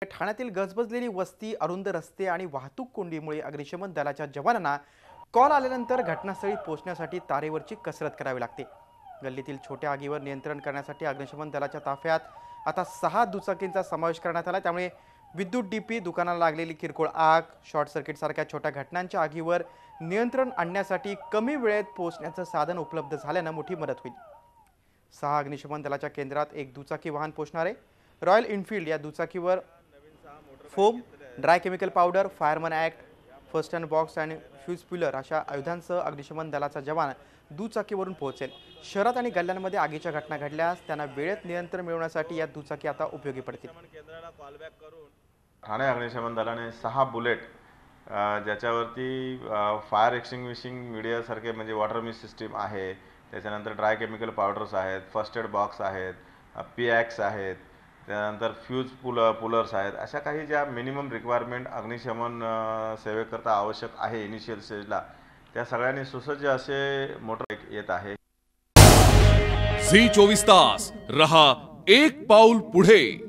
ठाण्यातील गजबजलेली वस्ती, अरुंद रस्ते आणि वाहतूक कोंडीमुळे अग्निशमन दलाच्या जवानांना कॉल आल्यानंतर घटनास्थळी पोहोचण्यासाठी तारेवरची कसरत करावी लागते। गल्लीतील छोट्या आगीवर नियंत्रण करण्यासाठी अग्निशमन दलाच्या ताफ्यात आता 6 दुचाकींचा समावेश करण्यात आला। त्यामुळे विद्युत डीपी, दुकानाला लागलेली किरकोळ आग, शॉर्ट सर्किट सारख्या छोट्या घटनांच्या आगीवर नियंत्रण आणण्यासाठी कमी वेळेत पोहोचण्याचं साधन उपलब्ध झाल्याने मोठी मदत होईल। 6 अग्निशमन दलाच्या केंद्रात एक दुचाकी वाहन पोहोचणार आहे। रॉयल एनफील्ड या दुचाकीवर foam, dry chemical powder, fireman act, first aid box आणि फ्यूज पुलर अशा आयुधांसह अग्निशमन दलाचा जवान दुचाकीवरून पोहोचेल। शहरात आणि गल्ल्यांमध्ये आगीच्या घटना घडल्यास त्यांना वेळेत नियंत्रण मिळवण्यासाठी या दुचाकी आता उपयोगी पडतील। ठाणे अग्निशमन दलाने 6 बुलेट ज्याच्यावरती फायर एक्सटिंग्विशिंग मीडिया सारखे म्हणजे वॉटर मिस्ट सिस्टीम आहे, त्याच्यानंतर ड्राय केमिकल पावडर्स आहेत, फर्स्ट एड बॉक्स आहेत, पीएक्स आहेत, त्यानंतर फ्यूज पुलर्स आहेत। अशा काही ज्या मिनिमम रिक्वायरमेंट अग्निशमन सेवेकरता आवश्यक आहे इनिशियल स्टेजला, त्या सगळ्यांनी सुसज्ज असे मोटर येत आहे। झी 24 तास रहा एक पाऊल पुढे।